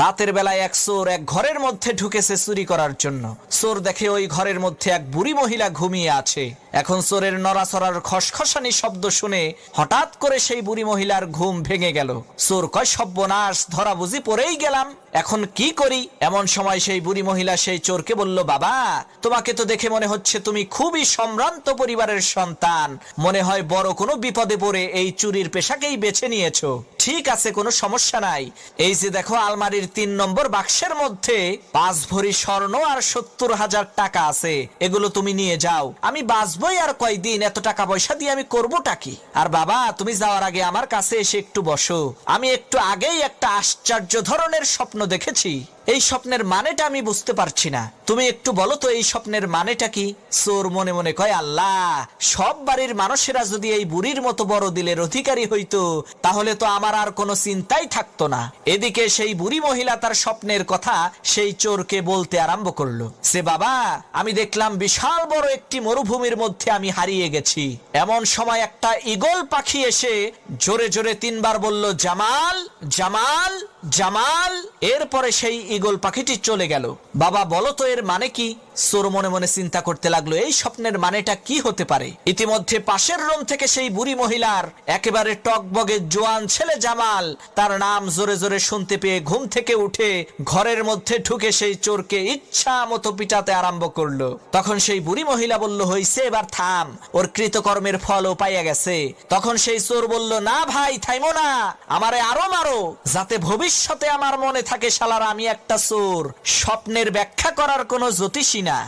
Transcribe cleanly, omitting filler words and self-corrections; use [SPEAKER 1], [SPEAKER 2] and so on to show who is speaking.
[SPEAKER 1] রাতের বেলায় এক চোর এক ঘরের মধ্যে ঢুকেছে চুরি করার জন্য। চোর দেখে ওই ঘরের মধ্যে এক বুড়ি মহিলা ঘুমিয়ে আছে। এখন চোরের নড়াচড়ার খসখসানি শব্দ শুনে হঠাৎ করে সেই বুড়ি মহিলার ঘুম ভেঙে গেল। চোর কয়, সর্বনাশ, ধরা বুঝি পড়েই গেলাম, এখন কি করি? এমন সময় সেই বুড়ি মহিলা সেই চোরকে বলল, বাবা, তোমাকে তো দেখে মনে হচ্ছে তুমি খুবই সম্ভ্রান্ত পরিবারের সন্তান, মনে হয় বড় কোনো বিপদে পড়ে এই চুরির পেশাকেই বেছে নিয়েছো। ঠিক আছে, কোনো সমস্যা নাই। এই যে দেখো, আলমারির 3 নম্বর বাক্সের মধ্যে 5 ভরি স্বর্ণ আর 70,000 টাকা আছে, এগুলো তুমি নিয়ে যাও। আমি বাঁচবই আর কয়দিন, এত টাকা পয়সা দিয়ে আমি করবোটা কি? আর বাবা, তুমি যাওয়ার আগে আমার কাছে এসে একটু বসো। আমি একটু আগেই একটা আশ্চর্য ধরনের স্বপ্ন দেখেছি। এই স্বপ্নের মানেটা আমি বুঝতে পারছি না, তুমি একটু বলো তো এই স্বপ্নের মানেটা কি? চোর মনে মনে কয়, আল্লাহ, সব বাড়ির মানুষেরা যদি এই বুড়ির মতো বড় দিলের অধিকারী হইতো, তাহলে তো আমার আর কোনো চিন্তাই থাকতো না। এদিকে সেই বুড়ি মহিলা তার স্বপ্নের কথা সেই চোরকে বলতে আরম্ভ করলো। সে, বাবা, আমি দেখলাম বিশাল বড় একটি মরুভূমির মধ্যে আমি হারিয়ে গেছি। এমন সময় একটা ঈগল পাখি এসে জোরে জোরে 3 বার বলল, জামাল, জামাল, জামাল। এরপরে সেই ঈগল পাখিটি চলে গেল। বাবা, বলো তো এর মানে কি? চোর মনে মনে চিন্তা করতে লাগলো, এই স্বপ্নের মানেটা কি হতে পারে? ইতিমধ্যে পাশের রুম থেকে সেই বুড়ি মহিলার একেবারে টকবগে জোয়ান ছেলে জামাল, তার নাম জোরে জোরে শুনতে পেয়ে ঘুম থেকে উঠে ঘরের মধ্যে ঢুকে সেই চোরকে ইচ্ছা মতো পিটাতে আরম্ভ করলো। তখন সেই বুড়ি মহিলা বলল, হইছে, এবার থাম, ওর কৃতকর্মের ফলও পাইয়া গেছে। তখন সেই চোর বলল, না ভাই, থাইমো না, আমারে আরো মারো, যাতে ভবিষ্যতে আমার মনে থাকে শালারা আমি একটা চোর, স্বপ্নের ব্যাখ্যা করার কোনো জ্যোতিষী না।